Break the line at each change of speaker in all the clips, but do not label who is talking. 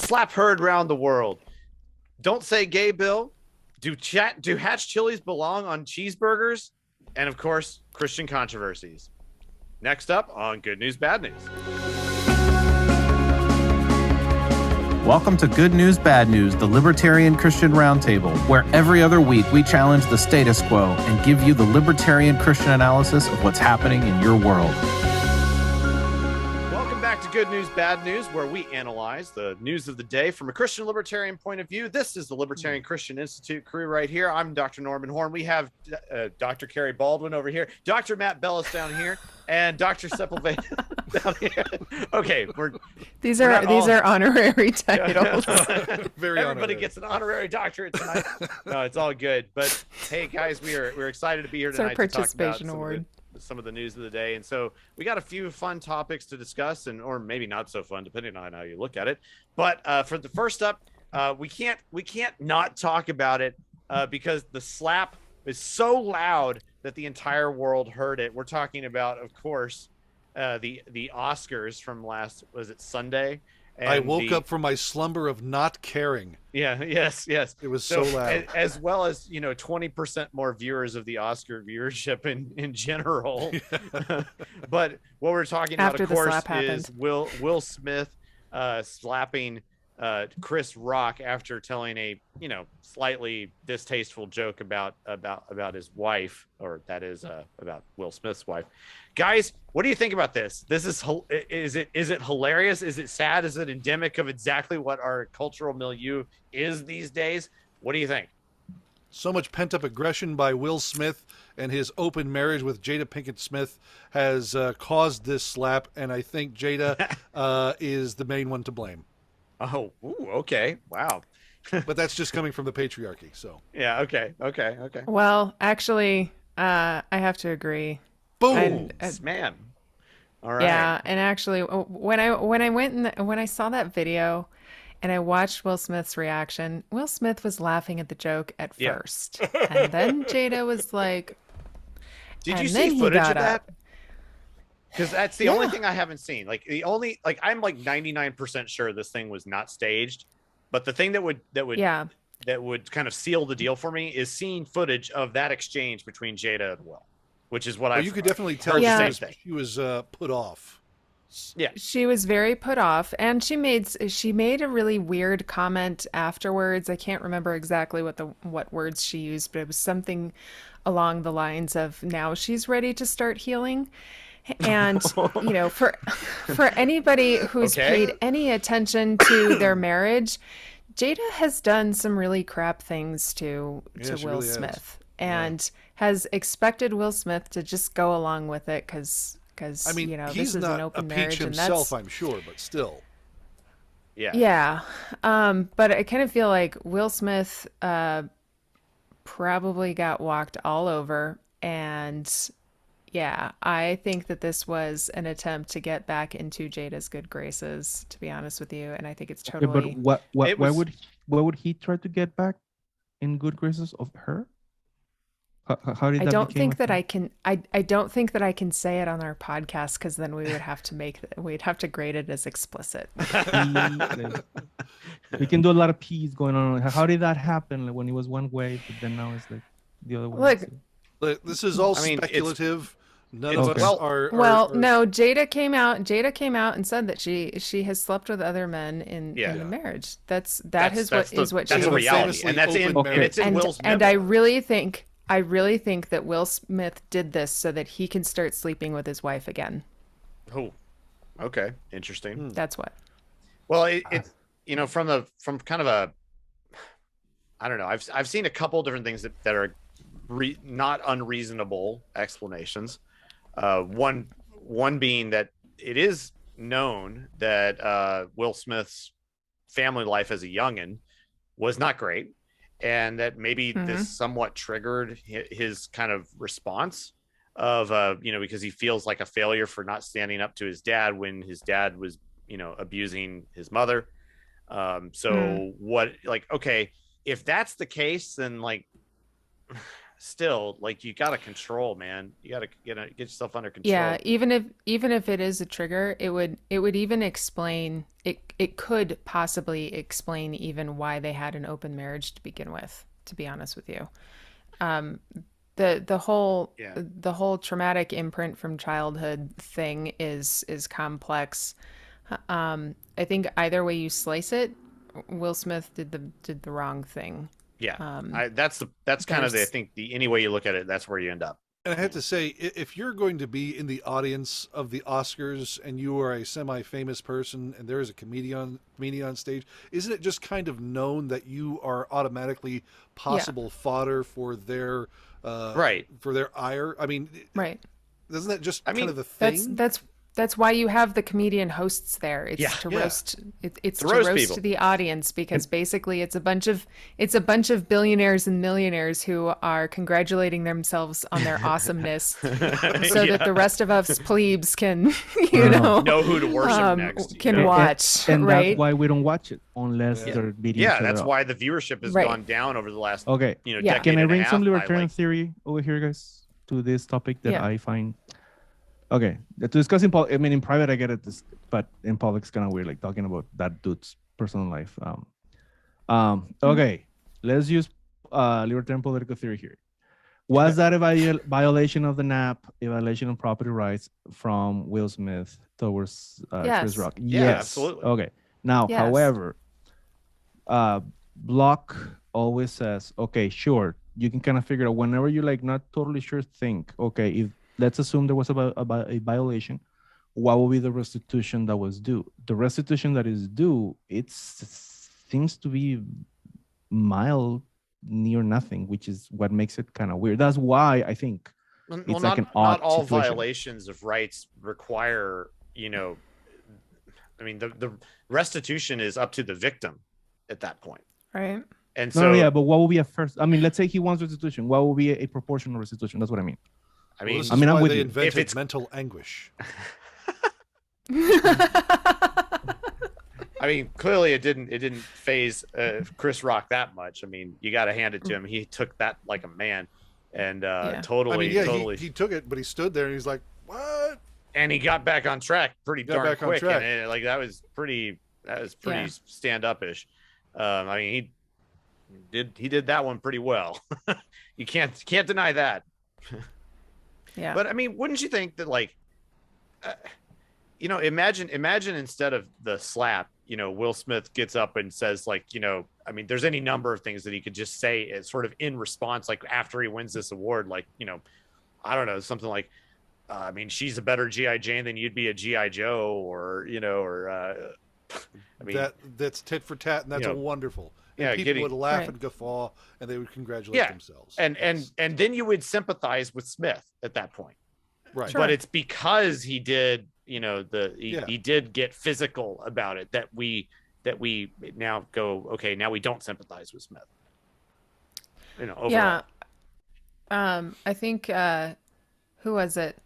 slap heard round the world. Don't say gay, Bill. Do Hatch chilies belong on cheeseburgers? And of course, Christian controversies. Next up on Good News, Bad News.
Welcome to Good News, Bad News, the Libertarian Christian Roundtable, where every other week we challenge the status quo and give you the libertarian Christian analysis of what's happening in your world.
Welcome back to Good News, Bad News, where we analyze the news of the day from a Christian libertarian point of view. This is the Libertarian Christian Institute crew right here. I'm Dr. Norman Horn. We have Dr. Carrie Baldwin over here, Dr. Matt Bellis down here, and Dr. Sepulveda down here. Okay,
these are honorary titles.
Very Everybody gets an honorary doctorate tonight. No, it's all good. But hey, guys, we're excited to be here tonight.
It's our participation award.
Some of the news of the day, and so we got a few fun topics to discuss, and or maybe not so fun depending on how you look at it. But for the first up, we can't not talk about it because the slap is so loud that the entire world heard it. We're talking about, of course, the Oscars from was it Sunday? And
I woke up from my slumber of not caring.
Yeah, yes.
It was so loud.
As well as, 20% more viewers of the Oscar viewership in general. But what we're talking about, of course, is Will Smith slapping Chris Rock after telling a, slightly distasteful joke about his wife, or that is about Will Smith's wife. Guys, what do you think about this? Is it hilarious? Is it sad? Is it endemic of exactly what our cultural milieu is these days? What do you think?
So much pent-up aggression by Will Smith and his open marriage with Jada Pinkett Smith has caused this slap, and I think Jada is the main one to blame.
Oh, ooh, okay. Wow.
But that's just coming from the patriarchy, so.
Yeah, okay.
Well, actually, I have to agree.
Boom!
Man. All right.
Yeah, and actually, when I saw that video and I watched Will Smith's reaction, Will Smith was laughing at the joke at first. And then Jada was like...
Did you see footage of that? Because that's the only thing I haven't seen. I'm like 99% sure this thing was not staged. But the thing that would kind of seal the deal for me is seeing footage of that exchange between Jada and Will, which is what you could definitely tell.
She was put off.
Yeah, she was very put off, and she made a really weird comment afterwards. I can't remember exactly what words she used, but it was something along the lines of, "Now she's ready to start healing." And for anybody who's paid any attention to their marriage, Jada has done some really crap things to Will Smith, and has expected Will Smith to just go along with it because this is an open marriage, and
himself, I'm sure, but still.
Yeah. But I kind of feel like Will Smith probably got walked all over, and yeah, I think that this was an attempt to get back into Jada's good graces, to be honest with you, and I think it's totally.
But why would he try to get back in good graces of her? How did that?
I don't think that I can. I don't think that I can say it on our podcast, because then we would have to grade it as explicit.
We can do a lot of P's going on. How did that happen? Like when it was one way, but then now it's like the other way.
Look, this is all speculative. None of us are.
No. Jada came out and said that she has slept with other men in the marriage. That's what
that's
she
a reality, and that's in it's in Will's memo.
And I really think that Will Smith did this so that he can start sleeping with his wife again.
Oh, okay, interesting.
That's what.
Well, it's from kind of a, I don't know. I've seen a couple different things that are not unreasonable explanations. One being that it is known that Will Smith's family life as a youngin was not great, and that maybe this somewhat triggered his kind of response of because he feels like a failure for not standing up to his dad when his dad was abusing his mother. Okay, if that's the case, then still, like, you got to control, man. You got to get yourself under control.
Yeah, even if it is a trigger, it would even explain it could possibly explain even why they had an open marriage to begin with, to be honest with you. Um, the whole
Yeah.
the whole traumatic imprint from childhood thing is complex. I think either way you slice it, Will Smith did the wrong thing.
Yeah.
Um,
That's kind of the, I
there's
think any way you look at it, that's where you end up.
And I have to say, if you're going to be in the audience of the Oscars and you are a semi-famous person and there is a comedian on stage, isn't it just kind of known that you are automatically possible fodder for their
Right.
for their ire? I mean,
right.
isn't that just
I
kind
mean,
of the thing?
That's why you have the comedian hosts there. It's
Yeah.
to
Yeah.
roast it's
To
to
roast
roast
people.
the audience, because basically it's a bunch of billionaires and millionaires who are congratulating themselves on their awesomeness so
Yeah.
that the rest of us plebes can you know
Who to worship next.
can
you know?
watch,
And
right?
that's why we don't watch it unless
Yeah.
they're beating
Yeah,
each
that's
other up.
why the viewership has
Right.
gone down over the last
Okay.
Yeah.
decade
Can I
and a
bring
half
some
by,
libertarian
like,
theory over here, guys, to this topic that
Yeah.
I find? Okay, to discuss in public. I mean, in private, I get it, but in public, it's kind of weird, like talking about that dude's personal life. Okay, let's use libertarian political theory here. Was that a violation of the NAP, a violation of property rights from Will Smith towards Chris
Yes.
Rock?
Yeah,
Yes.
absolutely.
Okay. Now,
Yes.
however, Block always says, okay, sure, you can kind of figure out whenever you're like not totally sure, think, okay, if let's assume there was a violation, what will be the restitution that was due? The restitution that is due, it seems to be mild, near nothing, which is what makes it kind of weird. That's why I think
Well,
it's like an
not
odd
all
situation.
violations of rights require, I mean, the restitution is up to the victim at that point.
Right.
And
No,
so,
yeah, but what will be a first? I mean, let's say he wants restitution. What will be a proportional restitution? That's what I mean.
I
Well,
mean,
this is
I mean, I'm
why
with
they
you.
invented
it's-
mental anguish.
I mean, clearly it didn't phase Chris Rock that much. I mean, you got to hand it to him. He took that like a man, and
Yeah.
totally,
I mean, yeah,
totally,
he took it, but he stood there and he's like, "What?"
and he got back on track pretty
Got
darn
back on
quick.
track.
And like that was pretty
Yeah.
stand-up-ish. I mean, he did that one pretty well. You can't deny that.
Yeah.
But I mean, wouldn't you think that, like, imagine instead of the slap, Will Smith gets up and says, like, I mean, there's any number of things that he could just say as sort of in response, like after he wins this award, like, I don't know, something like, I mean, she's a better GI Jane than you'd be a GI Joe, or I mean,
That's tit for tat, and that's wonderful. And
yeah,
people would laugh
Right.
and guffaw, and they would congratulate
Yeah,
themselves.
and
Yes.
then you would sympathize with Smith at that point.
right,
Sure.
But it's because he did,
Yeah.
he did get physical about it that we now go, okay, now we don't sympathize with Smith. Overall.
Yeah. I think who was it?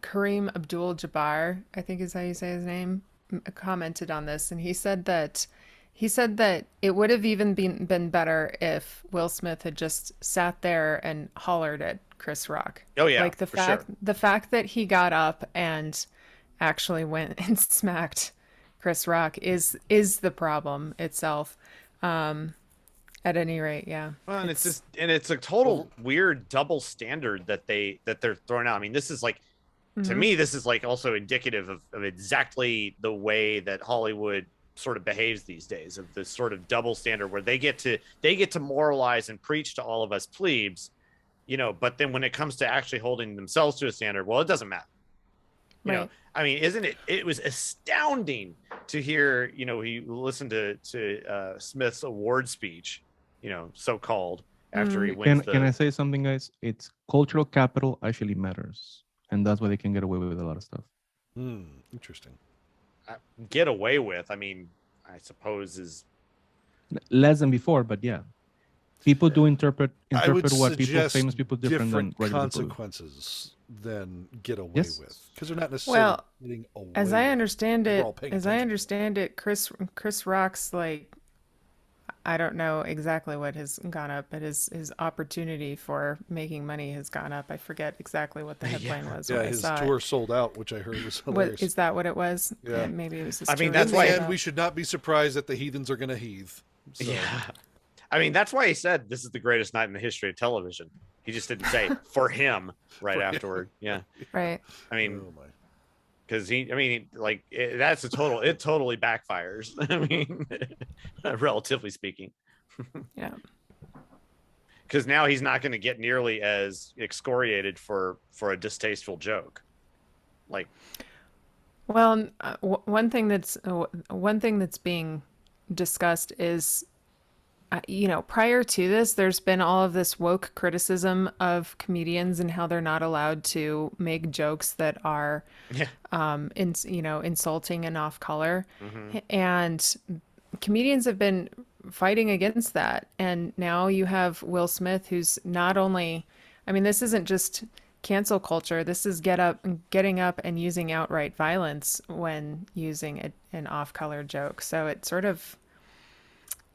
Kareem Abdul-Jabbar, I think is how you say his name, commented on this, and he said that it would have even been better if Will Smith had just sat there and hollered at Chris Rock.
Oh yeah,
Like the
for
fact
sure.
the fact that he got up and actually went and smacked Chris Rock is the problem itself. At any rate, yeah.
Well, and it's a total weird double standard that they're throwing out. I mean, this is like, to
Mhm.
me, this is like also indicative of exactly the way that Hollywood sort of behaves these days, of this sort of double standard where they get to moralize and preach to all of us plebes, but then when it comes to actually holding themselves to a standard, well, it doesn't matter.
Right.
I mean, it was astounding to hear, he listened to Smith's award speech, so-called, after he wins
Can I say something, guys? It's cultural capital actually matters, and that's why they can get away with a lot of stuff.
Interesting.
get away with. I mean, I suppose is
Less than before, but yeah. People do interpret
I would
what people,
suggest
famous people, different than regular people.
consequences than get away
Yes.
with, because they're not necessarily
Well,
getting away.
As I
with it.
understand
We're
it,
all paying attention.
Chris Rock's like, I don't know exactly what has gone up, but his opportunity for making money has gone up. I forget exactly what the headline was when I
his
saw
tour
it.
sold out, which I heard was
What
hilarious.
is that? What it was?
Yeah.
Maybe it was his
I mean,
tour
that's
In
why-
the
sold
end,
out.
we should not be surprised that the heathens are going to heathe. So.
Yeah. I mean, that's why he said this is the greatest night in the history of television. He just didn't say for him right
For him.
afterward. Yeah.
Right.
I mean,
Oh my.
because it totally backfires. I mean, relatively speaking.
Yeah.
Because now he's not going to get nearly as excoriated for a distasteful joke. Like,
Well, one thing that's being discussed is, prior to this, there's been all of this woke criticism of comedians and how they're not allowed to make jokes that are, insulting and off color, and comedians have been fighting against that. And now you have Will Smith, who's not only, I mean, this isn't just cancel culture. This is getting up and using outright violence when using an off-color joke. So it sort of,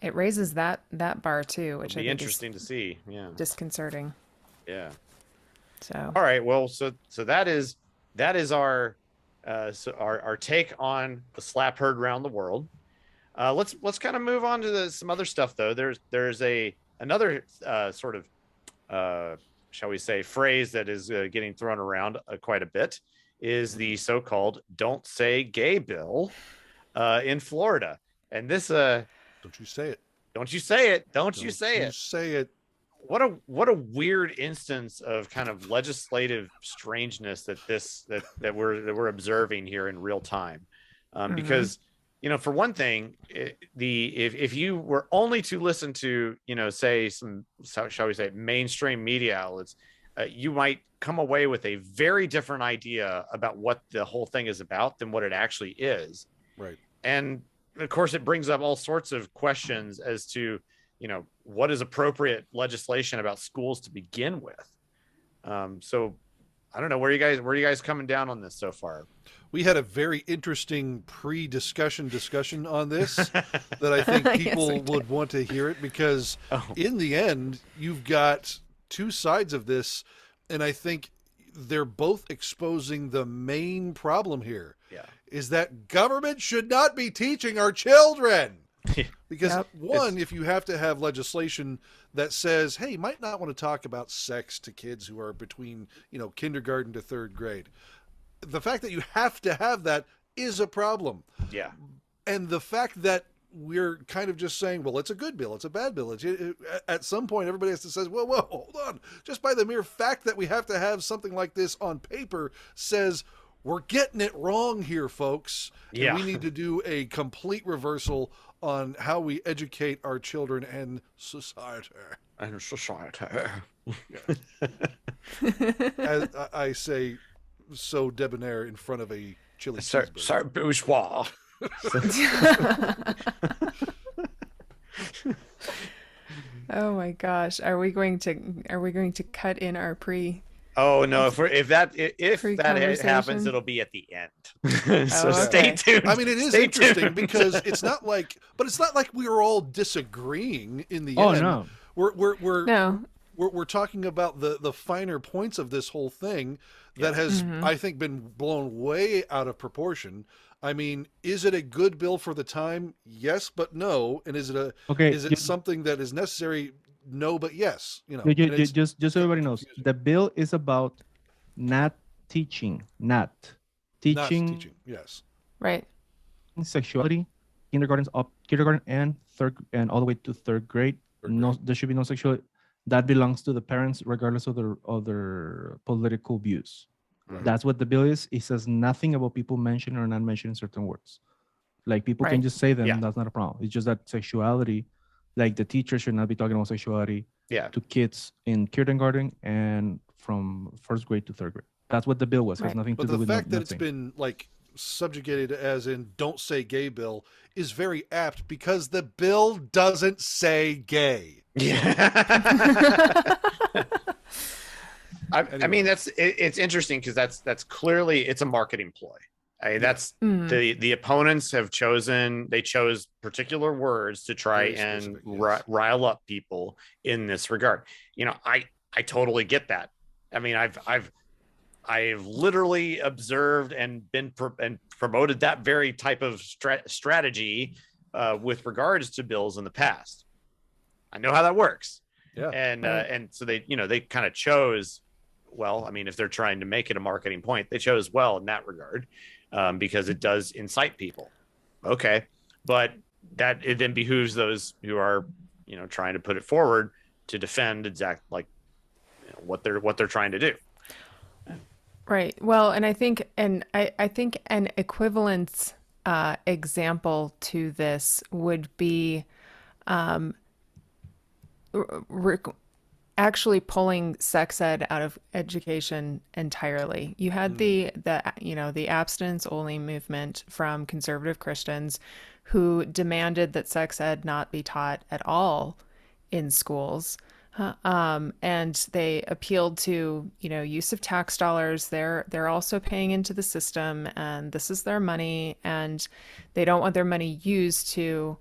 it raises that bar too, which
it'll
I
be
think
interesting to see. Yeah.
is disconcerting.
Yeah.
So
All right. Well, so that is our our take on the slap heard around the world. Let's kind of move on to some other stuff though. There's another sort of shall we say phrase that is getting thrown around quite a bit, is the so-called "Don't Say Gay" bill in Florida. And this
Don't you say it.
don't you say it. Don't you say
You
it.
say it.
What a weird instance of kind of legislative strangeness that we're observing here in real time, because for one thing, if you were only to listen to say some, shall we say, mainstream media outlets, you might come away with a very different idea about what the whole thing is about than what it actually is.
Right.
And of course, it brings up all sorts of questions as to what is appropriate legislation about schools to begin with. So I don't know, where are you guys coming down on this so far?
We had a very interesting discussion on this that I think
Yes,
people
we did.
would want to hear it, because in the end, you've got two sides of this, and I think they're both exposing the main problem here.
Yeah.
Is that government should not be teaching our children. Because
Yep.
one, if you have to have legislation that says, hey, you might not want to talk about sex to kids who are between, kindergarten to third grade. The fact that you have to have that is a problem.
Yeah.
And the fact that we're kind of just saying, well, it's a good bill, it's a bad bill. At some point, everybody has to say, whoa, hold on. Just by the mere fact that we have to have something like this on paper says, we're getting it wrong here, folks.
Yeah.
And we need to do a complete reversal on how we educate our children and society.
And society.
As I say, so debonair in front of a chili cheeseburger.
So bourgeois.
oh my gosh, are we going to cut in our pre?
Oh no! If that happens,
Conversation?
it'll be at the end. So
Oh,
stay
okay.
tuned.
I mean, it is
Stay
interesting
tuned.
because it's not like we were all disagreeing in the
Oh
end.
no.
We're talking about the finer points of this whole thing that has, I think, been blown way out of proportion. I mean, is it a good bill for the time? Yes, but no. And is it something that is necessary? No, but yes.
Just so everybody knows, the bill is about not teaching.
Not teaching. Yes.
Right.
Sexuality, kindergarten and third and all the way to third grade. No, there should be no sexuality. That belongs to the parents, regardless of their political views.
Mhm.
That's what the bill is. It says nothing about people mentioning or not mentioning certain words. Like people can
Right.
just say them.
Yeah.
That's not a problem. It's just that sexuality, like the teacher should not be talking about sexuality
Yeah.
to kids in kindergarten and from first grade to third grade. That's what the bill was. It has
Right.
nothing
But
to do
the
with
fact that
nothing.
it's been subjugated as in "don't say gay" bill is very apt, because the bill doesn't say gay.
Yeah. I
Anyway.
mean, it's interesting because that's clearly it's a marketing ploy. That's the opponents have chosen. They chose particular words to try and rile up people in this regard. I totally get that. I mean, I've literally observed and been promoted that very type of strategy with regards to bills in the past. I know how that works.
Yeah.
And so they kind of chose well. I mean, if they're trying to make it a marketing point, they chose well in that regard. Because it does incite people. Okay. But that it then behooves those who are, trying to put it forward to defend what they're trying to do.
Right. Well, and I think an equivalent example to this would be actually pulling sex ed out of education entirely. You had the abstinence only movement from conservative Christians who demanded that sex ed not be taught at all in schools. And they appealed to, use of tax dollars. They're also paying into the system, and this is their money, and they don't want their money used to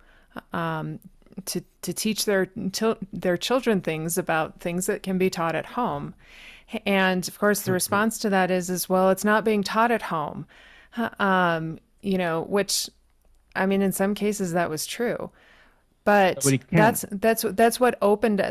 teach their children things about things that can be taught at home. And of course, the response to that is well, it's not being taught at home. Which, I mean, in some cases that was true. But that's what opens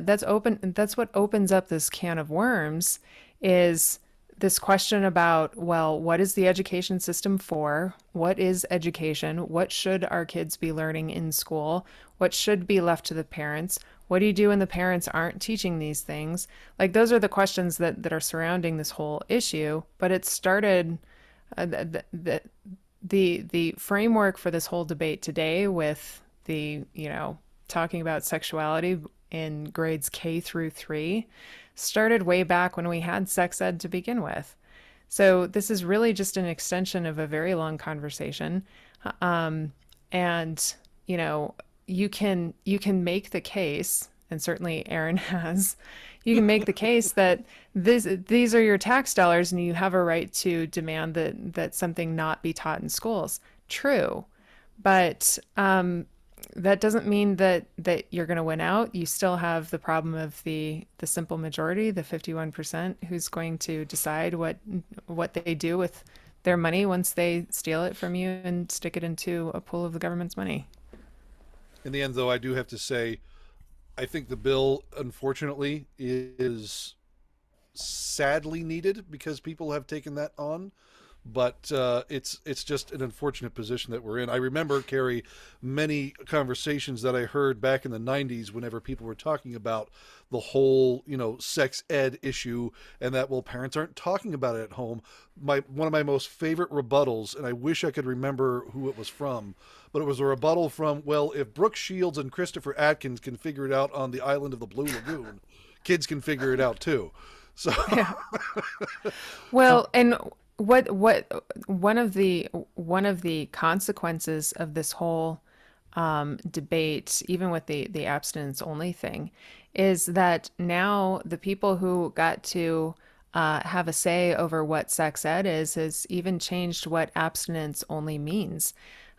up this can of worms, is this question about, well, what is the education system for? What is education? What should our kids be learning in school? What should be left to the parents? What do you do when the parents aren't teaching these things? Like, those are the questions that are surrounding this whole issue. But it started, the framework for this whole debate today with the, talking about sexuality in grades K through 3 started way back when we had sex ed to begin with. So this is really just an extension of a very long conversation. And, you can make the case, and certainly Aaron has, you can make the case that these are your tax dollars and you have a right to demand that something not be taught in schools. True. But, that doesn't mean that you're going to win out. You still have the problem of the simple majority, the 51%, who's going to decide what they do with their money once they steal it from you and stick it into a pool of the government's money.
In the end, though, I do have to say, I think the bill, unfortunately, is sadly needed because people have taken that on. But it's just an unfortunate position that we're in. I remember, Carrie, many conversations that I heard back in the 90s whenever people were talking about the whole, sex ed issue, and that, well, parents aren't talking about it at home. One of my most favorite rebuttals, and I wish I could remember who it was from, but it was a rebuttal from, well, if Brooke Shields and Christopher Atkins can figure it out on the island of the Blue Lagoon, kids can figure it out too. So,
yeah. Well, and what one of the consequences of this whole debate, even with the abstinence only thing, is that now the people who got to have a say over what sex ed is has even changed what abstinence only means.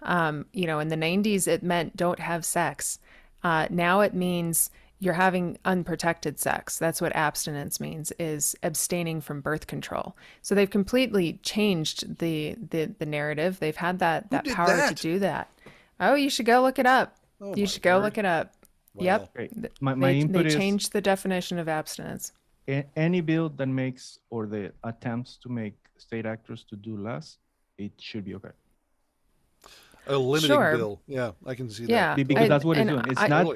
In the 90s, it meant don't have sex. Now it means you're having unprotected sex. That's what abstinence means, is abstaining from birth control. So they've completely changed the narrative. They've had that power to do that. Oh, you should go look it up.
Oh,
you should go look it up.
Wow.
Yep.
Great. My input
they
is
changed the definition of abstinence.
Any bill that makes, or the attempts to make state actors to do less, it should be okay.
A limiting bill. Yeah, I can see that.
Yeah.
Because that's what it's doing.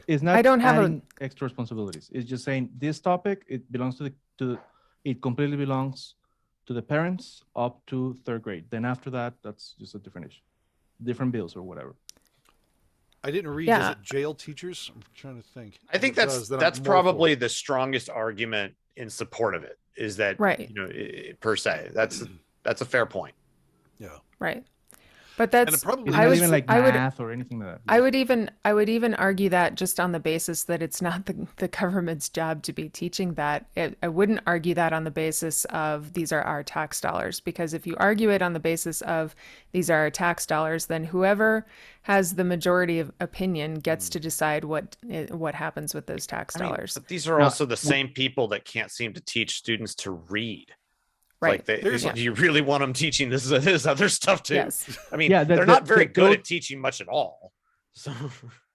It's not
I don't have
adding extra responsibilities. It's just saying this topic, it belongs it completely belongs to the parents up to 3rd grade. Then after that, that's just a different issue. Different bills or whatever.
I didn't read. Is it jail teachers? I'm trying to think.
I think that's probably the strongest argument in support of it, is that,
right.
Per se, that's a fair point.
Yeah.
Right. But
And it
that's
probably
It's
I
not
would
even like
I would
math or anything like that.
I would even argue that just on the basis that it's not the government's job to be teaching that. I wouldn't argue that on the basis of these are our tax dollars, because if you argue it on the basis of these are our tax dollars, then whoever has the majority of opinion gets to decide what happens with those tax
I mean,
dollars.
but these are
Now,
also the same people that can't seem to teach students to read.
Right.
Like,
There's-
do you really want them teaching this other stuff too?
Yes.
I mean,
Yeah,
they're not very good at teaching much at all. So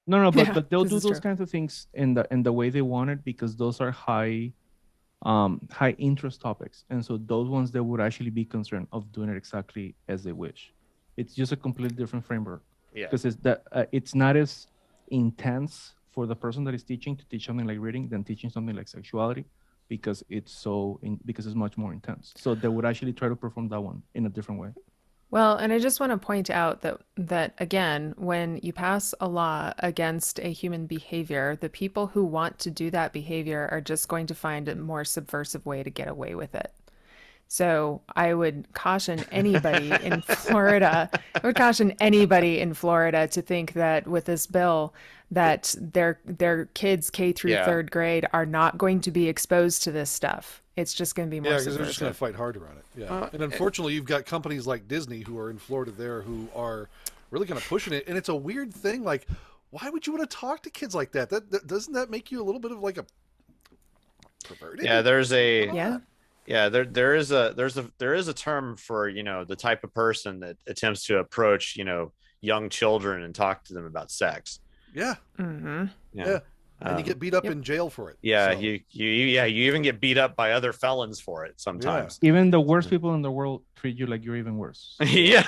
no,
Yeah,
but they'll
this
do
is
those
true.
kinds of things in the way they want it, because those are high interest topics, and so those ones they would actually be concerned of doing it exactly as they wish. It's just a completely different framework,
yeah,
because it's not as intense for the person that is teaching to teach something like reading than teaching something like sexuality, because it's much more intense. So they would actually try to perform that one in a different way.
Well, and I just want to point out that again, when you pass a law against a human behavior, the people who want to do that behavior are just going to find a more subversive way to get away with it. So I would caution anybody in Florida, to think that with this bill that their kids K through
Yeah.
third grade are not going to be exposed to this stuff. It's just going to be more
Yeah, because they're just going to
subversive.
fight harder on it. Yeah, and unfortunately, you've got companies like Disney who are in Florida there who are really kind of pushing it, and it's a weird thing. Like, why would you want to talk to kids like that? That doesn't that make you a little bit of like a perverted?
yeah. There's a
Yeah.
yeah. There is a term for, you know, the type of person that attempts to approach, you know, young children and talk to them about sex.
Yeah,
Mm-hmm.
yeah. And you get beat up
Yep.
in jail for it.
Yeah,
so.
you even get beat up by other felons for it sometimes.
Even the worst people in the world treat you like you're even worse.
Yeah,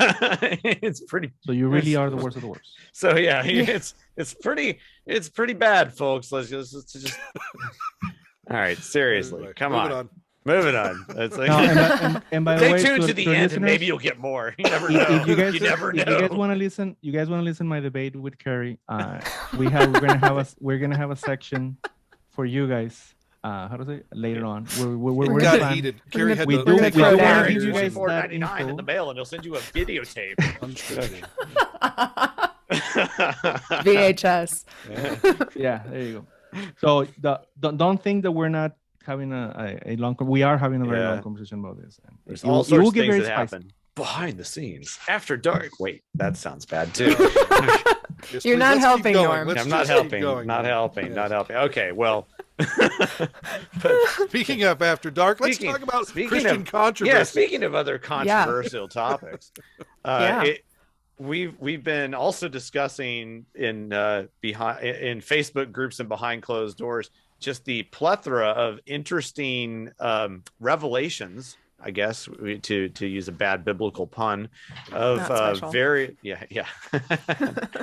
it's pretty.
So you really are the worst of the worst.
So yeah, it's pretty bad, folks. Let's just. All right, seriously,
Anyway,
come
moving
on. Moving on. It's like,
No, and by the
stay
way,
tuned to the end, and
listeners,
maybe you'll get more. You never know.
if you guys,
you never
if you guys
know.
want to listen, to my debate with Kerry. We're gonna have a section for you guys. How to say it? Later on? We're
It
gonna
got
plan-
heated. Carrie had
we
to
do-
take
we
off
do
her
wanna
ears.
give you guys that
$24.99 in
info.
the mail, and they'll send you a videotape.
Unstricted.
VHS.
Yeah, there you go. So don't think that we're not having a long. We are having a very
Yeah.
long conversation about this. And
There's
it will-
all
it
sorts
will
of
get
things
very
that
spicy.
happen behind the scenes after dark. Wait, that sounds bad too.
Yes,
You're
please,
not
let's keep
helping,
going.
Norm.
Let's
I'm not
just keep
helping.
going.
Not helping.
Yes.
Not helping. Okay, well.
Speaking of After Dark, let's talk about Christian controversy.
Yeah, speaking of other controversial topics,
Yeah.
we've been also discussing in Facebook groups and behind closed doors just the plethora of interesting revelations, I guess, to use a bad biblical pun, of
Not special.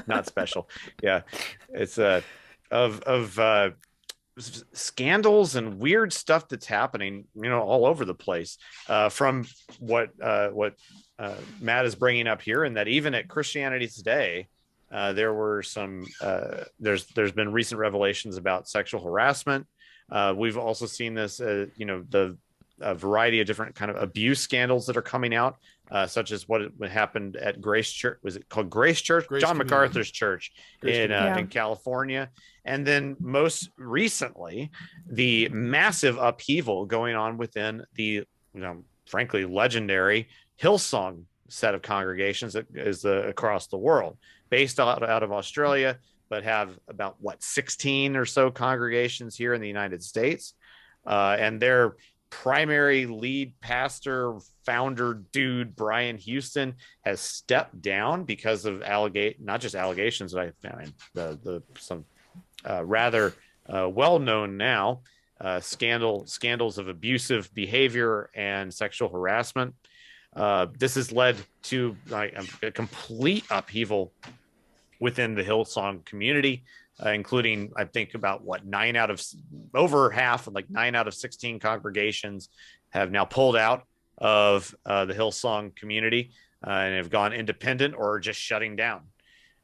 not special. Yeah, it's of scandals and weird stuff that's happening, you know, all over the place. From what Matt is bringing up here, and that even at Christianity Today, there were some. There's been recent revelations about sexual harassment. We've also seen this, a variety of different kind of abuse scandals that are coming out, such as what happened at Grace Church. Was it called Grace Church?
Grace
John
Community.
MacArthur's church
Grace
in
Community.
California. And then most recently, the massive upheaval going on within the, frankly, legendary Hillsong set of congregations that is across the world, based out of Australia, but have about 16 or so congregations here in the United States. And their primary lead pastor, founder dude, Brian Houston, has stepped down because of not just allegations that I found, some rather well-known now scandals of abusive behavior and sexual harassment. This has led to a complete upheaval within the Hillsong community, including, I think, about over half, like 9 out of 16 congregations have now pulled out of the Hillsong community and have gone independent or just shutting down.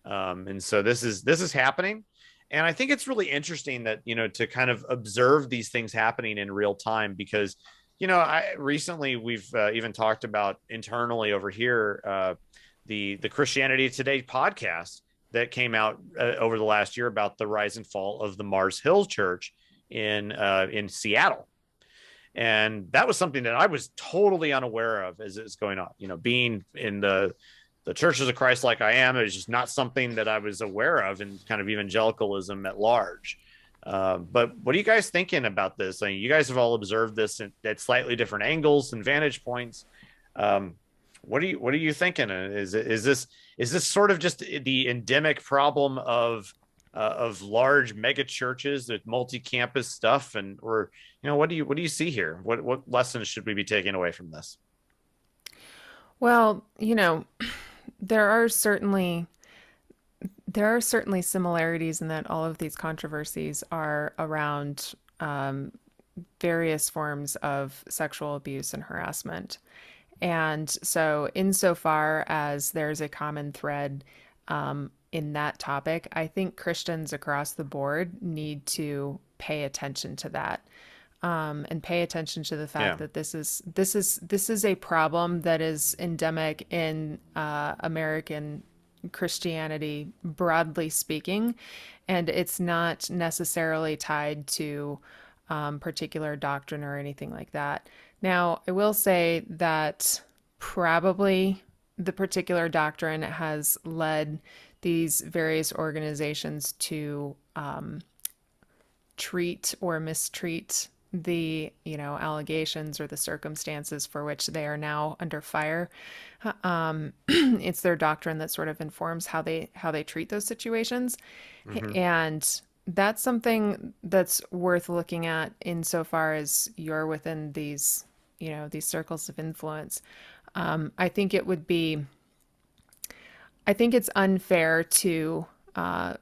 And so this is happening. And I think it's really interesting that, to kind of observe these things happening in real time, because, recently we've even talked about internally over here the Christianity Today podcast that came out over the last year about the rise and fall of the Mars Hill Church in Seattle. And that was something that I was totally unaware of as it's going on. You know, being in the churches of Christ like I am, it was just not something that I was aware of in kind of evangelicalism at large. But what are you guys thinking about this? I mean, you guys have all observed this at slightly different angles and vantage points. What are you thinking? Is this sort of just the endemic problem of large mega churches with multi-campus stuff, or what do you see here? What lessons should we be taking away from this?
Well, there are certainly similarities in that all of these controversies are around various forms of sexual abuse and harassment. And so insofar as there's a common thread in that topic, I think Christians across the board need to pay attention to that. And pay attention to the fact that this is a problem that is endemic in American Christianity, broadly speaking, and it's not necessarily tied to particular doctrine or anything like that. Now, I will say that probably the particular doctrine has led these various organizations to treat or mistreat the allegations or the circumstances for which they are now under fire. It's their doctrine that sort of informs how they treat those situations. Mm-hmm. And that's something that's worth looking at insofar as you're within these circles of influence. I think it's unfair to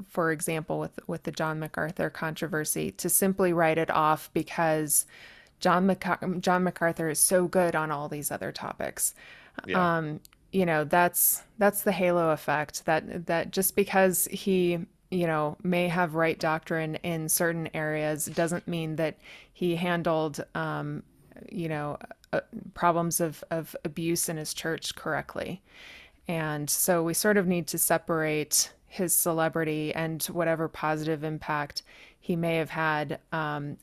for example, with the John MacArthur controversy, to simply write it off because John MacArthur is so good on all these other topics. Yeah. That's the halo effect, that just because he, may have right doctrine in certain areas doesn't mean that he handled, problems of abuse in his church correctly. And so we sort of need to separate his celebrity and whatever positive impact he may have had on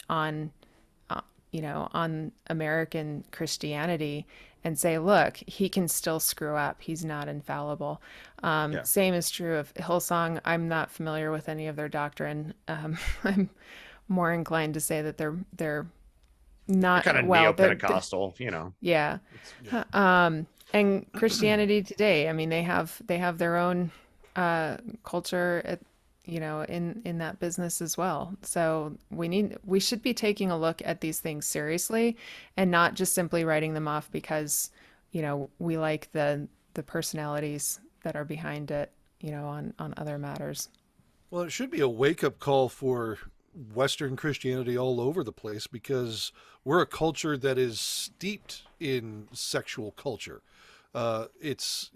American Christianity, and say, look, he can still screw up. He's not infallible. Same is true of Hillsong. I'm not familiar with any of their doctrine. I'm more inclined to say that they're not
kind of neo-Pentecostal,
Yeah. And Christianity Today, I mean, they have their own culture in that business as well. So we should be taking a look at these things seriously and not just simply writing them off because we like the personalities that are behind it on other matters.
Well, it should be a wake-up call for Western Christianity all over the place, because we're a culture that is steeped in sexual culture. It's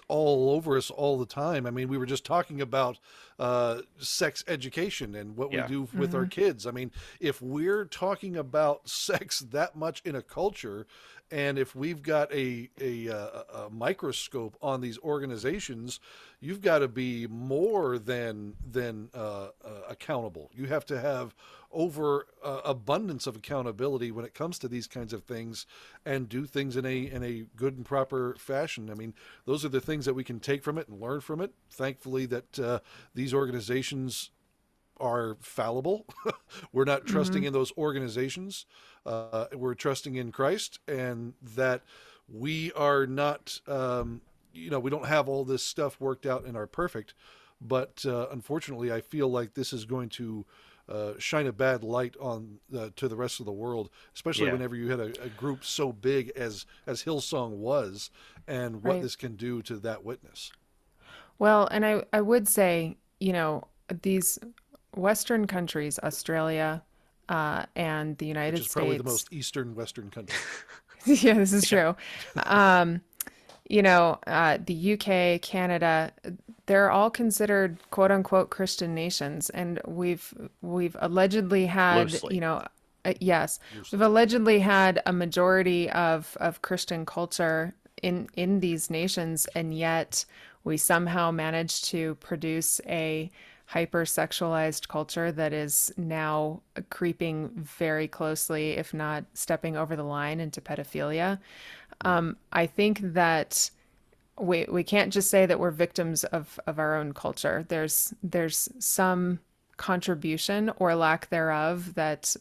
all over us all the time. I mean, we were just talking about sex education and what we do with our kids. I mean, if we're talking about sex that much in a culture, and if we've got a microscope on these organizations, you've got to be more than accountable. You have to have abundance of accountability when it comes to these kinds of things, and do things in a good and proper fashion. I mean, those are the things that we can take from it and learn from it. Thankfully that these organizations are fallible. We're not trusting in those organizations. We're trusting in Christ, and that we are not, we don't have all this stuff worked out and are perfect. But unfortunately, I feel like this is going to shine a bad light on to the rest of the world, especially whenever you had a group so big as Hillsong was, and what this can do to that witness.
Well, and I would say, these Western countries, Australia and the United States,
probably the most Eastern Western country.
Yeah, this is true. The UK, Canada, they're all considered quote unquote Christian nations, and we've allegedly had
Loosely.
We've allegedly had a majority of Christian culture in these nations, and yet we somehow manage to produce a hypersexualized culture that is now creeping very closely, if not stepping over the line, into pedophilia. I think that we can't just say that we're victims of our own culture. There's some contribution or lack thereof that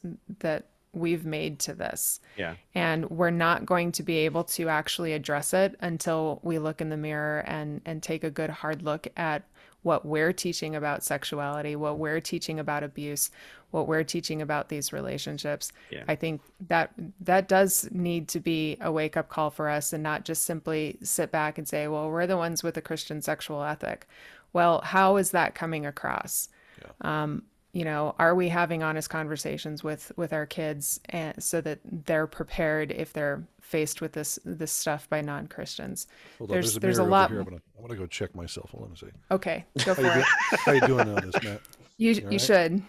we've made to this.
Yeah.
And we're not going to be able to actually address it until we look in the mirror and take a good hard look at what we're teaching about sexuality, what we're teaching about abuse, what we're teaching about these relationships.
Yeah.
I think that does need to be a wake-up call for us, and not just simply sit back and say, well, we're the ones with a Christian sexual ethic. Well, how is that coming across?
Yeah.
Are we having honest conversations with our kids, and so that they're prepared if they're faced with this stuff by non-Christians?
Hold on,
There's a lot.
here. I want to go check myself. Hold on a second.
Okay, go for it.
How you doing on this, Matt?
You
right?
should.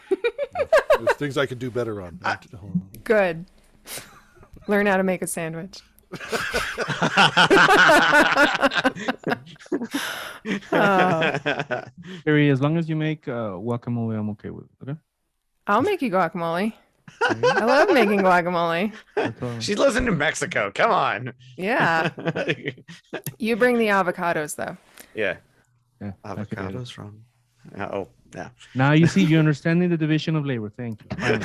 There's things I could do better on. Hold on.
Good. Learn how to make a sandwich.
Harry, as long as you make guacamole, I'm okay with it. Okay.
I'll make you guacamole. I love making guacamole.
She lives in New Mexico. Come on.
Yeah. You bring the avocados, though.
Yeah.
Yeah,
Avocados from. Oh, yeah.
Now you see, you're understanding the division of labor. Thank you. Finally.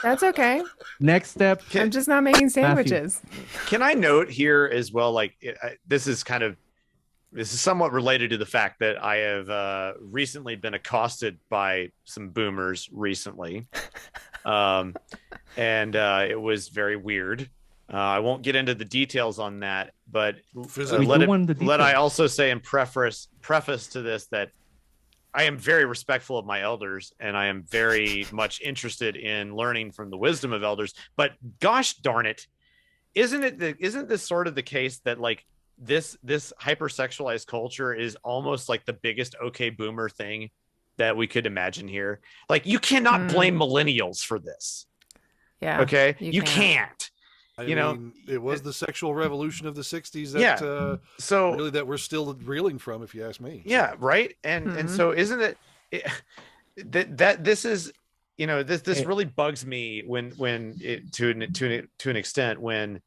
That's okay.
Next step.
I'm just not making sandwiches.
Can I note here as well, like this is somewhat related to the fact that I have recently been accosted by some boomers recently. And it was very weird. I won't get into the details on that, but let I also say in preface to this that I am very respectful of my elders, and I am very much interested in learning from the wisdom of elders. But gosh darn it, isn't this sort of the case that like this hypersexualized culture is almost like the biggest okay boomer thing that we could imagine here? Like, you cannot blame millennials for this.
Yeah.
Okay. You can't.
I mean, it was the sexual revolution of the 60s that
so
really that we're still reeling from, if you ask me.
Yeah, right. And so isn't it that this is, this really bugs me when to an extent when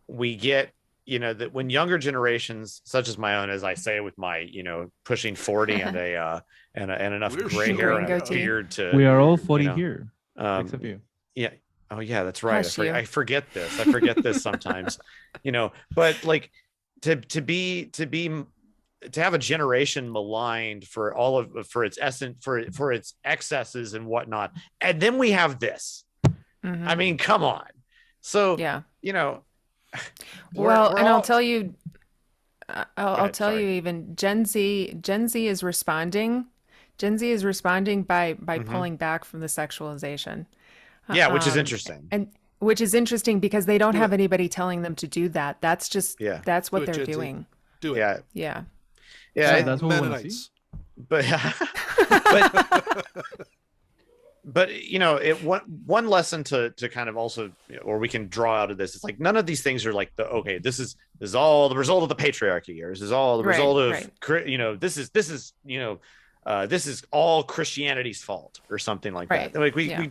we get, that when younger generations such as my own, as I say with my, pushing 40 and enough gray hair and a beard to,
we are all 40 here, except you.
Yeah. Oh yeah, that's right. I forget this. I forget this sometimes, but like to have a generation maligned for its essence, for its excesses and whatnot. And then we have this. Mm-hmm. I mean, come on. So,
yeah,
well,
and I'll tell you, even Gen Z is responding. Gen Z is responding by pulling back from the sexualization.
Yeah, which is interesting.
And which is interesting because they don't have anybody telling them to do that. That's just that's what they're doing.
Do it.
Yeah.
Yeah.
That's what we want to see.
But one lesson to kind of also, or we can draw out of this, it's like none of these things are like this is all the result of the patriarchy, or this is all the result of this is all Christianity's fault or something like that. Like we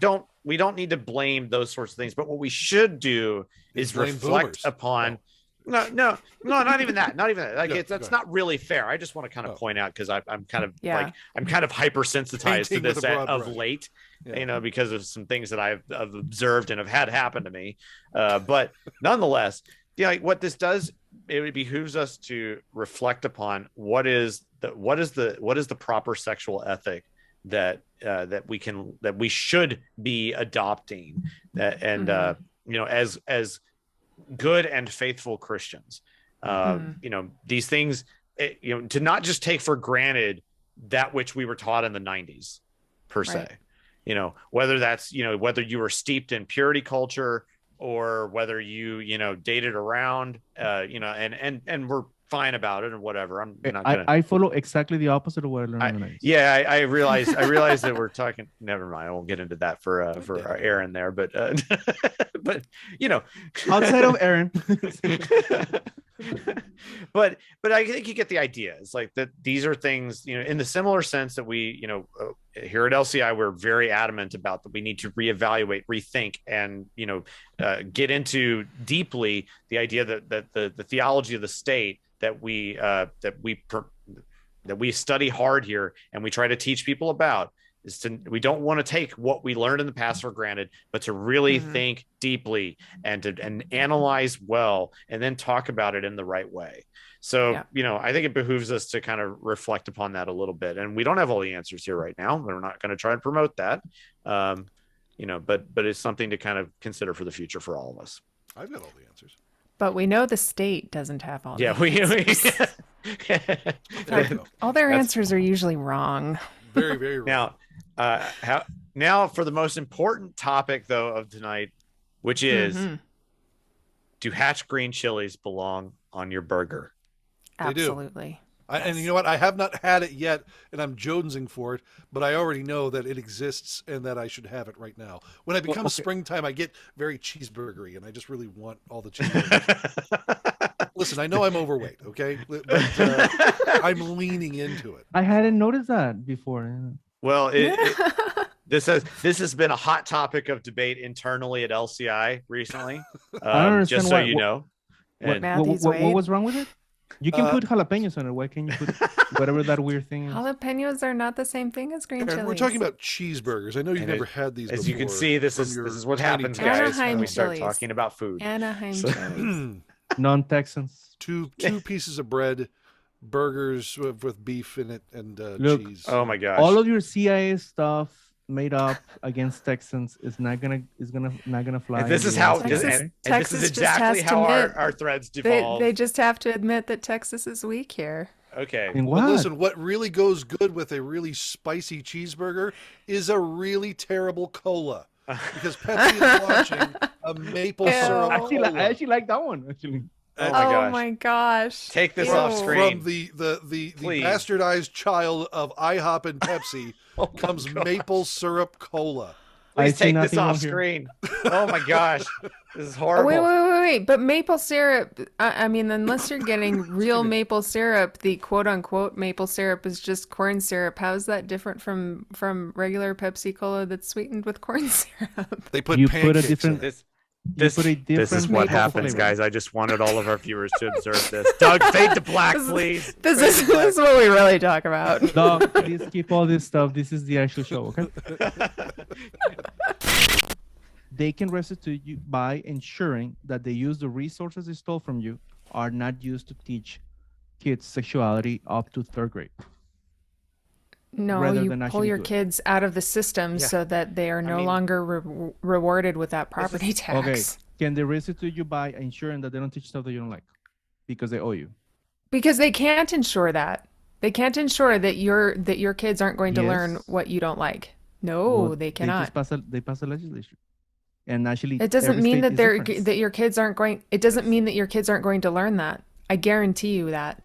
don't need to blame those sorts of things, but what we should do is reflect upon. No, not even that. Like that's not really fair. I just want to kind of point out, because I'm kind of hypersensitized to this of late, because of some things that I've observed and have had happen to me. But nonetheless, what this does, it behooves us to reflect upon what is the proper sexual ethic that we should be adopting, as good and faithful Christians. These things, to not just take for granted that which we were taught in the 90s per se, whether that's, whether you were steeped in purity culture or whether you, dated around, and we're fine about it or whatever.
I follow exactly the opposite of what I learned in the 90s.
Yeah, I realize that we're talking. Never mind, I won't get into that for our Aaron there, but but
outside of Aaron.
but I think you get the idea. It's like that these are things, in the similar sense that we, here at LCI, we're very adamant about that we need to reevaluate, rethink, and get into deeply the idea that the theology of the state that we study hard here and we try to teach people about we don't want to take what we learned in the past for granted, but to really think deeply and analyze well, and then talk about it in the right way. So, I think it behooves us to kind of reflect upon that a little bit. And we don't have all the answers here right now. We're not going to try and promote that. But it's something to kind of consider for the future for all of us.
I've got all the answers.
But we know the state doesn't have all the
answers.
All their answers are usually wrong.
Very, very wrong.
Now for the most important topic, though, of tonight, which is, do hatch green chilies belong on your burger?
Absolutely.
Yes. And you know what? I have not had it yet, and I'm jonesing for it, but I already know that it exists and that I should have it right now. When it becomes springtime, I get very cheeseburgery, and I just really want all the cheeseburgers. Listen, I know I'm overweight, okay? But I'm leaning into it.
I hadn't noticed that before.
Well, this has been a hot topic of debate internally at LCI recently.
I don't understand
just so you know.
What was wrong with it? You can put jalapenos on it. Why can't you put whatever that weird thing is?
Jalapenos are not the same thing as green chilies.
We're talking about cheeseburgers. I know you've never had these
as
before.
You can see, this is what happens, guys, when we start talking about food.
Anaheim chilies.
Non-Texans.
Two pieces of bread, burgers with beef in it, and cheese.
Oh my gosh!
All of your CIA stuff made up against Texans is not gonna fly.
And this is how this is exactly how our threads devolve.
They just have to admit that Texas is weak here.
Okay.
Well, listen, what really goes good with a really spicy cheeseburger is a really terrible cola. Because Pepsi is launching a maple syrup cola.
I actually like that one, actually.
Oh my gosh.
Take this off screen.
From the bastardized child of IHOP and Pepsi comes maple syrup cola.
Please take this off screen. Oh my gosh. This is horrible.
Wait. But maple syrup, I mean, unless you're getting real maple syrup, the quote unquote maple syrup is just corn syrup. How is that different from regular Pepsi Cola that's sweetened with corn syrup?
They put pancakes in it.
This is what happens, guys. I just wanted all of our viewers to observe this. Doug, fade to black, please.
This is what we really talk about.
Doug, please keep all this stuff. This is the actual show, okay? They can restitute you by ensuring that they use the resources they stole from you are not used to teach kids sexuality up to 3rd grade.
No, you pull your kids out of the system so that they are no longer rewarded with that property tax.
Okay, can they restitute you by ensuring that they don't teach stuff that you don't like because they owe you?
Because they can't ensure that. They can't ensure that your kids aren't going to learn what you don't like. No, they cannot.
They pass a legislation, and actually,
it doesn't mean that your kids aren't going. It doesn't mean that your kids aren't going to learn that. I guarantee you that.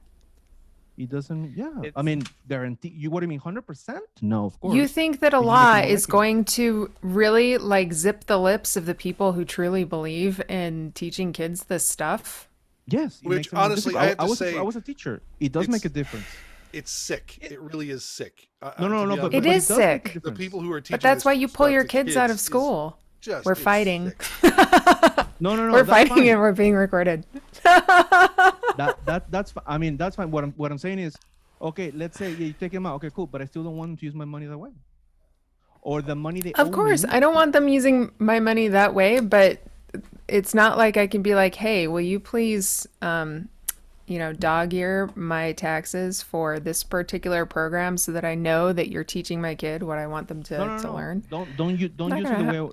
It doesn't. Yeah, I mean, guarantee. You what do you mean? 100%? No, of course.
You think that a law is going to really zip the lips of the people who truly believe in teaching kids this stuff?
Yes.
Which honestly, I have to say,
I was a teacher. It does make a difference.
It's sick. It really is sick.
No. But
it is sick.
The people who are teaching.
But that's why you pull your kids out of school. We're fighting.
No.
We're fighting and we're being recorded.
That's I mean, that's fine. What I'm saying is, okay, let's say you take them out. Okay, cool. But I still don't want them to use my money that way. Or the money they
Of course, I don't want them using my money that way, but it's not like I can be like, hey, will you please dog ear my taxes for this particular program so that I know that you're teaching my kid what I want them to learn.
Don't use it the way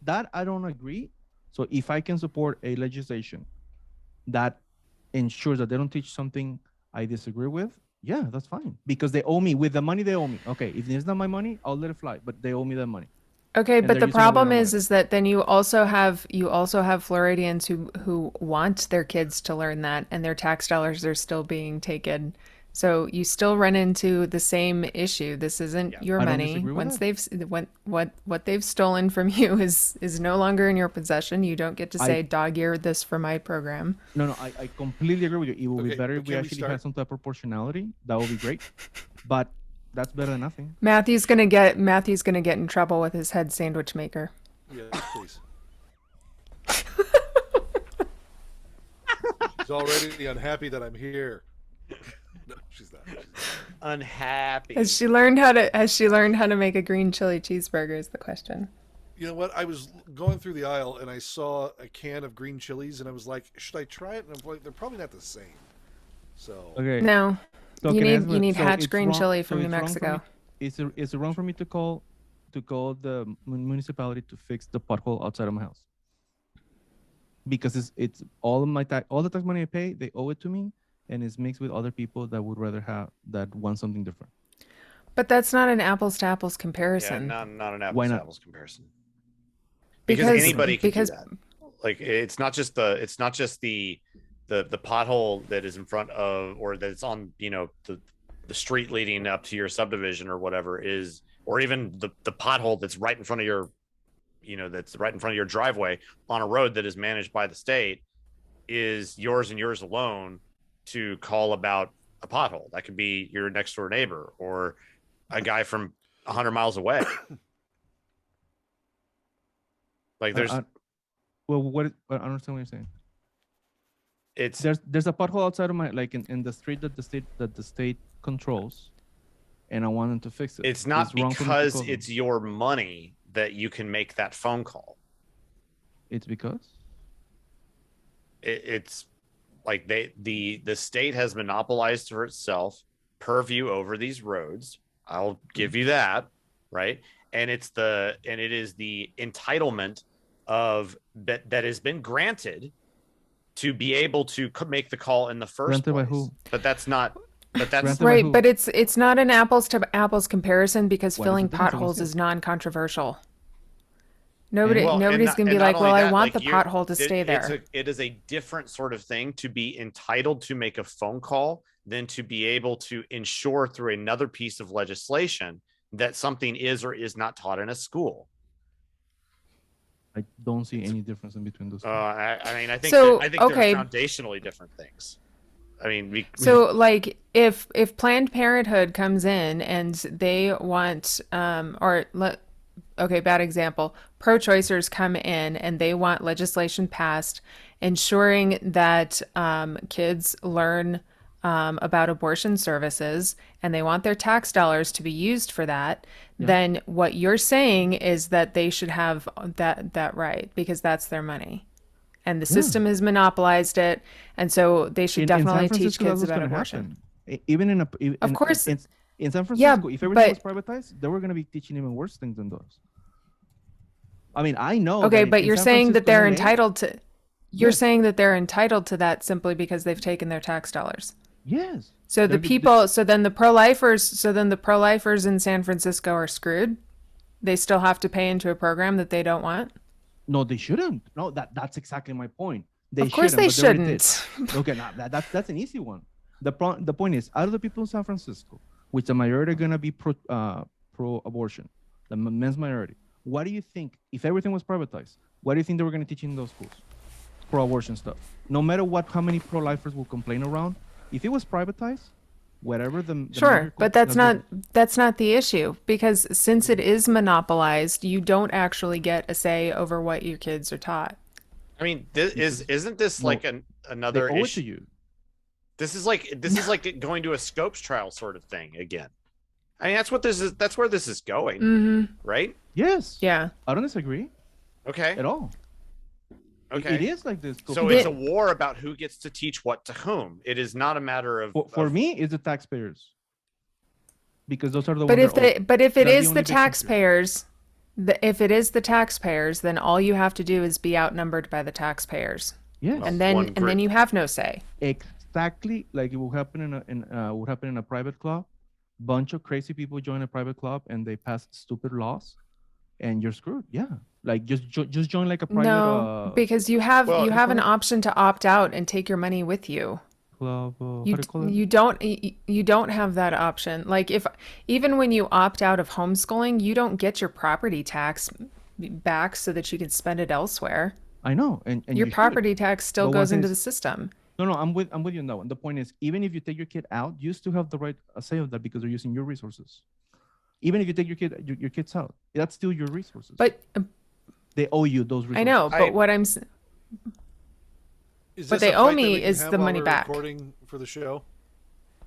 that I don't agree. So if I can support a legislation that ensures that they don't teach something I disagree with, yeah, that's fine. Because they owe me with the money they owe me. Okay, if it's not my money, I'll let it fly. But they owe me that money.
Okay, but the problem is that then you also have Floridians who want their kids to learn that, and their tax dollars are still being taken So you still run into the same issue. This isn't your
I don't
money.
disagree with
Once
that.
what they've stolen from you is no longer in your possession. You don't get to say
I
dog-eared this for my program.
No, I completely agree with you. It would be
Okay,
better
but
if we
can we
actually
start?
had some type of proportionality. That would be great. But that's better than nothing.
Matthew's gonna get in trouble with his head sandwich maker.
Yes, please. She's already unhappy that I'm here. No, she's not.
Unhappy.
Has she learned how to make a green chili cheeseburger is the question.
You know what? I was going through the aisle and I saw a can of green chilies and I was like, should I try it? And I'm like, they're probably not the same. So
Okay.
No.
So
You
can I ask
need
so
Hatch
it's
green
wrong-
chili
so
from New
it's wrong for
Mexico.
me- Is it wrong for me to call the municipality to fix the pothole outside of my house? Because it's all the tax money I pay, they owe it to me, and it's mixed with other people that would rather that want something different.
But that's not an apples to apples
Yeah,
comparison.
not an
Why
apples to
not?
apples comparison. Because anybody can
because
do that. Like it's not just the pothole that is in front of, or that it's on, the street leading up to your subdivision or whatever is, or even the pothole that's right in front of your, that's right in front of your driveway on a road that is managed by the state is yours and yours alone to call about a pothole. That could be your next door neighbor or a guy from 100 miles away. Like there's,
Well, I don't understand what you're saying.
it's
There's a pothole outside of my in the street that the state controls, and I want them to fix it.
it's not
wrong for me to
because
call them.
it's your money that you can make that phone call.
It's because
It's like the state has monopolized for itself purview over these roads. I'll give you that, right? And it is the entitlement that has been granted to be able to make the call in the first
Granted by
place.
who?
But that's
Granted by
Right,
who?
but it's not an apples to apples comparison because
What
filling
is the difference?
potholes is non-controversial.
Well,
Nobody's gonna be
and not
like,
only
well, I
that,
want
like,
the pothole to stay there.
it is a different sort of thing to be entitled to make a phone call than to be able to ensure through another piece of legislation that something is or is not taught in a school.
I don't see any difference in between those.
I mean, I think
So,
I think
okay.
they're foundationally different things. I mean,
So, like, if Planned Parenthood comes in and they want, okay, bad example, pro-choicers come in and they want legislation passed ensuring that kids learn about abortion services, and they want their tax dollars to be used for that, then what you're saying is that they should have that right because that's their money. And the system has monopolized it, and so they should definitely
San
teach
Francisco,
kids
that's what's
about
gonna
abortion.
happen. Even
Of course.
in San Francisco,
Yeah,
if everything was
but-
privatized, they were going to be teaching even worse things than those. I mean, I know.
Okay,
that
but
in
you're
San
saying that
Francisco,
they're
LA,
entitled to. You're
Yes.
saying that they're entitled to that simply because they've taken their tax dollars.
Yes.
So the
They're
people, so then the pro-lifers in San Francisco are screwed. They still have to pay into a program that they don't want.
No, they shouldn't. No, that's exactly my point. They
Of course they
but already
shouldn't.
did. Okay, now that's an easy one. The point is, out of the people in San Francisco, which the majority are gonna be pro-abortion, the men's majority. What do you think if everything was privatized? What do you think they were gonna teach in those schools? Pro-abortion stuff. No matter how many pro-lifers will complain around, if it was privatized, whatever the
Sure,
major
but that's not the issue because since it is monopolized, you don't actually get a say over what your kids are taught.
I mean, isn't this
No,
like
they
another
owe it to
issue?
you.
This is like going to a Scopes trial sort of thing again. I mean, that's where this is going,
Mm-hmm.
right?
Yes.
Yeah.
I don't disagree
Okay.
at all.
Okay.
It is like this.
So it's a war about who gets to teach what to whom. It is not a matter of
For me, it's the taxpayers, because those are the
But
ones.
if it
That's the
is
only
the
big
taxpayers, if it is the taxpayers, then all you have to do is be outnumbered by the taxpayers,
yes,
and
one
then
group.
you have no say.
exactly like it will happen would happen in a private club. Bunch of crazy people join a private club and they pass stupid laws, and you're screwed. Yeah, like just join like a private.
No, because you have
Well,
an option to opt out and take your money with you.
club. How do you call it?
You don't have that option. Like if even when you opt out of homeschooling, you don't get your property tax back so that you can spend it elsewhere.
I know, and
Your
you should.
property tax still
But
goes
one
into
thing
the
is,
system.
no, I'm with you on that one. The point is, even if you take your kid out, you still have the right say of that because they're using your resources. Even if you take your kids out, that's still your resources.
But
they owe you those resources.
I know, but what I'm
Is
What
this
they
a
owe
fight that
me
we can
is
have
the
while
money
we're
back.
Recording for the show.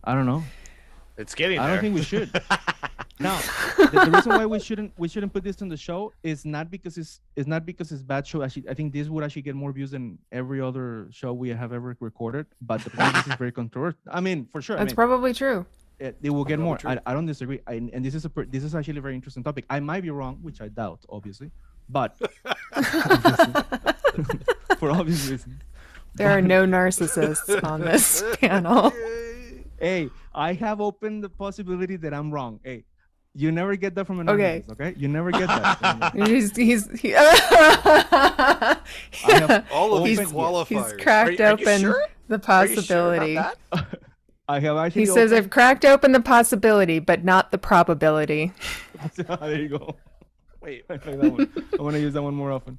I don't know.
It's getting there.
I don't think we should. Now, the reason why we shouldn't put this on the show is not because it's bad show. Actually, I think this would actually get more views than every other show we have ever recorded. But the point is, it's very controversial. I mean, for sure.
That's probably true.
They will get more.
True.
I don't disagree. And this is actually a very interesting topic. I might be wrong, which I doubt, obviously, but for obvious reasons.
There are no narcissists on this panel.
Hey, I have opened the possibility that I'm wrong. Hey, you never get that from an
Okay.
narcissist, okay? You never get that. I have
All of these
opened-
qualifiers.
He's cracked
Are you
open
sure?
the
Are you sure
possibility.
about that?
I have actually.
He says,
opened-
I've cracked open the possibility, but not the probability.
there you go. Wait, I like that one. I want to use that one more often.